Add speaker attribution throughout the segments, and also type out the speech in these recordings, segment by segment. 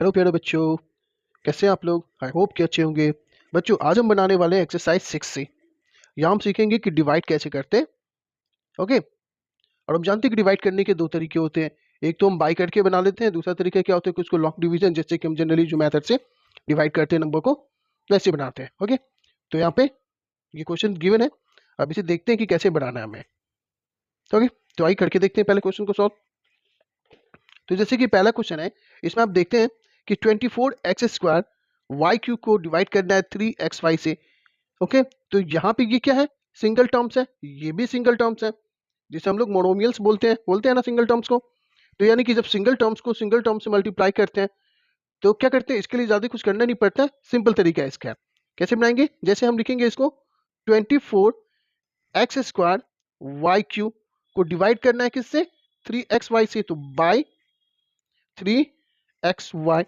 Speaker 1: Hello प्यारे बच्चों, कैसे हैं आप लोग। आई होप कि अच्छे होंगे। बच्चों, आज हम बनाने वाले हैं एक्सरसाइज 6 से। यहाँ हम सीखेंगे कि डिवाइड कैसे करते हैं। ओके। और हम जानते हैं कि डिवाइड करने के दो तरीके होते हैं। एक तो हम बाई करके बना लेते हैं, दूसरा तरीका क्या होता है कि उसको लॉक डिवीजन, जैसे कि हम जनरली जो मेथड से डिवाइड करते हैं नंबर को, वैसे बनाते हैं। ओके। तो यहाँ पे ये क्वेश्चन गिवन है, अब इसे देखते हैं कि कैसे बनाना है हमें। ओके। तो आइए करके देखते हैं पहले क्वेश्चन को सॉल्व। तो जैसे कि पहला क्वेश्चन है, इसमें आप देखते हैं कि 24x² वाई क्यूब को डिवाइड करना है 3xy से। ओके। तो यहाँ पे ये क्या है, सिंगल टर्म्स है, ये भी सिंगल टर्म्स है, जिसे हम लोग मोनोमियल्स बोलते हैं ना सिंगल टर्म्स को। तो यानी कि जब सिंगल टर्म्स को सिंगल टर्म से मल्टीप्लाई करते हैं तो क्या करते हैं, इसके लिए ज्यादा कुछ करना नहीं पड़ता है, सिंपल तरीका है इसका। कैसे बनाएंगे, जैसे हम लिखेंगे इसको 24x² वाई क्यूब को डिवाइड करना है किससे, 3xy से, तो बाई 3xy।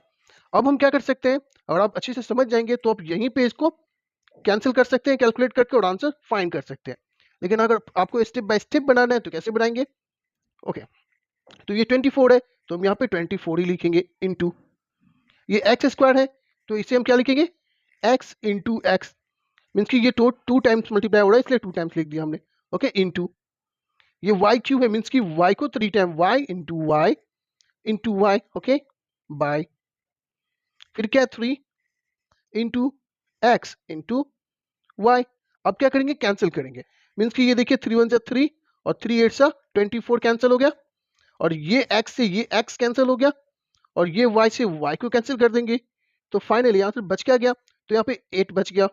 Speaker 1: अब हम क्या कर सकते हैं, अगर आप अच्छे से समझ जाएंगे तो आप यहीं पे इसको कैंसिल कर सकते हैं कैलकुलेट करके और आंसर फाइंड कर सकते हैं। लेकिन अगर आपको स्टेप बाय स्टेप बनाना है तो कैसे बनाएंगे। ओके। तो ये 24 है तो हम यहाँ पे 24 ही लिखेंगे इनटू, ये x² है तो इसे हम क्या लिखेंगे, x इंटू एक्स, मीन्स कि ये टू टाइम्स मल्टीप्लाई हो रहा है इसलिए 2 टाइम्स लिख दिया हमने। ओके। इनटू ये y क्यूब है, मीन्स कि y को 3 time, y into y। Okay. By फिर क्या, 3 इंटू एक्स इंटू वाई। अब क्या करेंगे, कैंसिल करेंगे, मीन्स कि ये देखिए 3 1 जा 3 और 3 8 सा 24 कैंसिल हो गया, और ये x से ये x कैंसिल हो गया, और ये y से y को कैंसिल कर देंगे। तो फाइनली आंसर बच क्या गया, तो यहाँ पे 8 बच गया,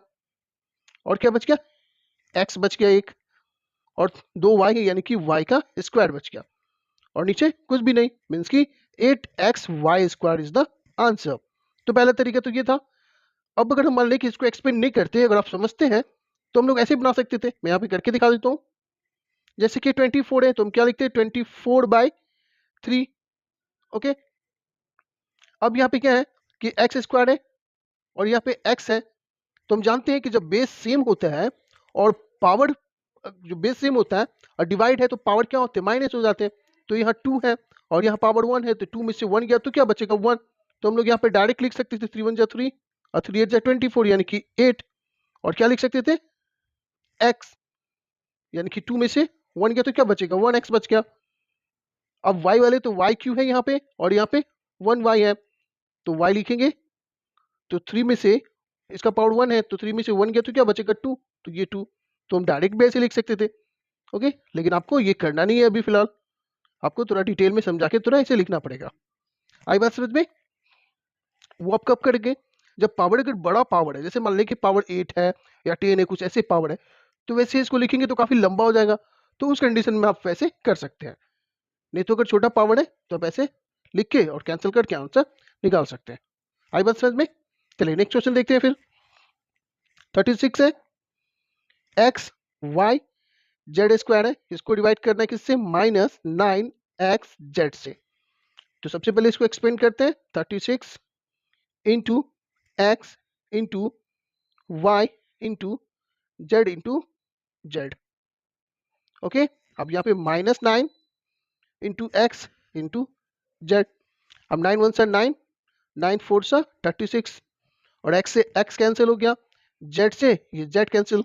Speaker 1: और क्या बच गया, x बच गया एक, और 2y है यानी कि y का स्क्वायर बच गया, और नीचे कुछ भी नहीं, मीन्स कि 8xy² इज द आंसर। तो पहला तरीका तो ये था। अब अगर हम मान लें कि इसको एक्सप्लेन नहीं करते, अगर आप समझते हैं तो हम लोग ऐसे बना सकते थे। मैं यहाँ पे करके दिखा देता हूँ। जैसे कि 24 है तो हम क्या लिखते हैं, 24/3। ओके। अब यहाँ पे क्या है कि x² है और यहाँ पे x है, तो हम जानते हैं कि जब बेस सेम होता है और पावर, जो बेस सेम होता है और डिवाइड है तो पावर क्या होते हैं, माइनस हो जाते हैं। तो यहाँ 2 है और यहाँ पावर 1 है, तो 2 में से 1 गया तो क्या बचेगा, 1। तो हम लोग यहाँ पे डायरेक्ट लिख सकते थे 3 1 जा 3 और 3 8 जा 24 यानी कि 8, और क्या लिख सकते थे, x, यानी कि 2 में से 1 गया तो क्या बचेगा, 1x बच गया। अब y वाले तो y क्यू है यहाँ पे और यहाँ पे 1y है, तो y लिखेंगे, तो 3 में से इसका पावर 1 है तो 3 में से 1 गया तो क्या बचेगा, 2, तो ये 2। तो हम डायरेक्ट भी ऐसे लिख सकते थे। ओके। लेकिन आपको ये करना नहीं है अभी फिलहाल, आपको थोड़ा डिटेल में समझा के थोड़ा ऐसे लिखना पड़ेगा। आई बात समझ में। वो आप कब करेंगे, जब पावर अगर बड़ा पावर है, जैसे मान लें कि पावर 8 है या 10 है, कुछ ऐसे पावर है, तो वैसे इसको लिखेंगे तो काफी लंबा हो जाएगा। तो उस कंडीशन में आप वैसे कर सकते हैं। नहीं तो अगर छोटा पावर है तो आप ऐसे लिख के और कैंसिल करके आंसर निकाल सकते हैं। आई बात समझ में। चलिए नेक्स्ट क्वेश्चन देखते हैं फिर। 36 है, एक्स वाई जेड² है, इसको डिवाइड करना है किससे, -9x z से। तो सबसे पहले इसको एक्सपेंड करते हैं, 36 into x into y into z into z. Okay. अब यहाँ पे -9 इंटू एक्स इंटू जेड। अब 9 1 सा 9, 9 4 सा 36, और x से x कैंसिल हो गया, z से ये z कैंसिल,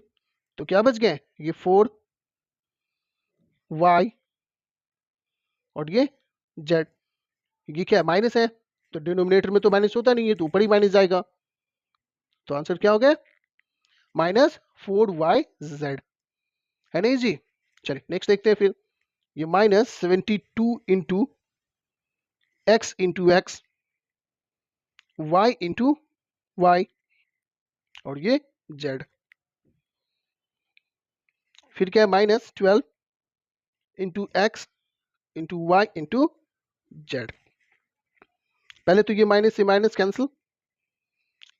Speaker 1: तो क्या बच गए, ये 4y और ये z। ये क्या है, माइनस है, तो डिनोमिनेटर में तो माइनस होता नहीं है तो ऊपर ही माइनस जाएगा, तो आंसर क्या हो गया, -4yz। है ना जी। चलिए नेक्स्ट देखते हैं फिर। ये -72 into x into x, y into y, और ये z। फिर क्या है, -12 into x into y into z. पहले तो ये माइनस से माइनस कैंसिल,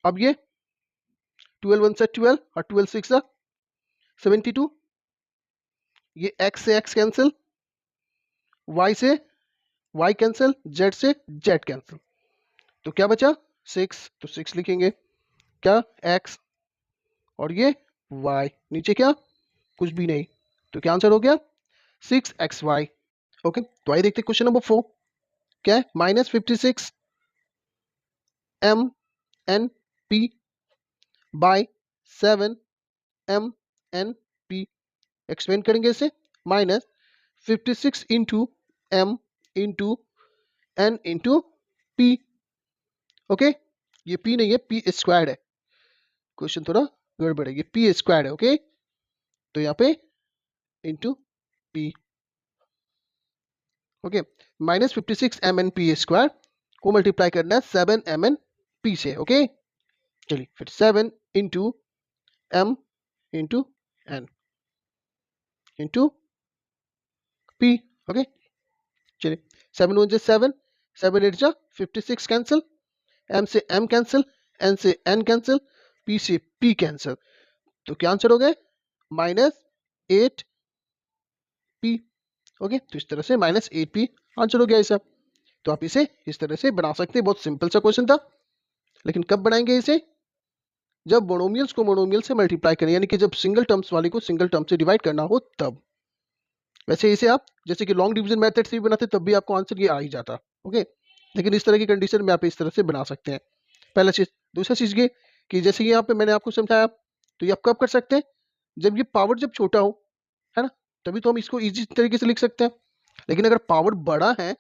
Speaker 1: अब ये 12 1 सा 12 और 12 6 सा 72, ये x से x कैंसिल, y से y कैंसिल, z से z कैंसिल, तो क्या बचा 6, तो 6 लिखेंगे, क्या x और ये y, नीचे क्या कुछ भी नहीं, तो क्या आंसर हो गया 6xy। ओके। तो आइए देखते हैं क्वेश्चन नंबर 4। क्या है, -56 m n p by 7 mnp, expand करेंगे इसे, minus 56 into m into n into p। Okay, ये p नहीं है, p स्क्वायर्ड है, क्वेश्चन थोड़ा गड़बड़ है, ये p स्क्वायर्ड है। ओके, तो यहाँ पे into p। Okay, minus 56 mnp square को मल्टीप्लाई करना है 7 mnp से। ओके, चलिए फिर 7 into m into n into p। Okay, चलिए 7 1 7, 7 8 जा 56 कैंसिल, m से m कैंसिल, n से n कैंसिल, p से p कैंसिल, तो क्या आंसर हो गए? -8p। ओके, तो इस तरह से -8p आंसर हो गया इसका। तो आप इसे इस तरह से बना सकते हैं, बहुत सिंपल सा क्वेश्चन था। लेकिन कब बनाएंगे इसे? जब मोनोमियल्स को मोनोमियल से मल्टीप्लाई करें, यानी कि जब सिंगल टर्म्स वाले को सिंगल टर्म से डिवाइड करना हो तब। वैसे इसे आप जैसे कि लॉन्ग डिवीजन मेथड से भी बनाते तब भी आपको आंसर ये आ ही जाता। ओके, लेकिन इस तरह की कंडीशन में आप इस तरह से बना सकते हैं, पहला चीज। दूसरा चीज ये कि जैसे यहाँ पे मैंने आपको समझाया, तो ये आप कब कर सकते हैं? जब ये पावर जब छोटा हो, है ना, तभी तो हम इसको इजी तरीके से लिख सकते हैं। लेकिन अगर पावर बड़ा है,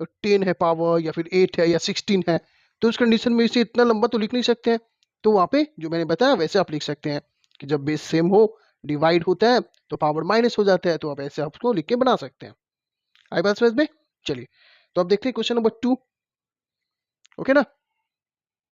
Speaker 1: 10 है पावर, या फिर 8 है, या 16 है, तो उस कंडीशन में इसे इतना लंबा तो लिख नहीं सकते हैं। तो वहाँ पे जो मैंने बताया वैसे आप लिख सकते हैं कि जब बेस सेम हो, डिवाइड होता है, तो पावर माइनस हो जाता है, तो आप ऐसे आप उसको लिख के बना सकते हैं। आई बात समझ में? चलिए, तो अब देखते हैं क्वेश्चन नंबर 2। ओके ना।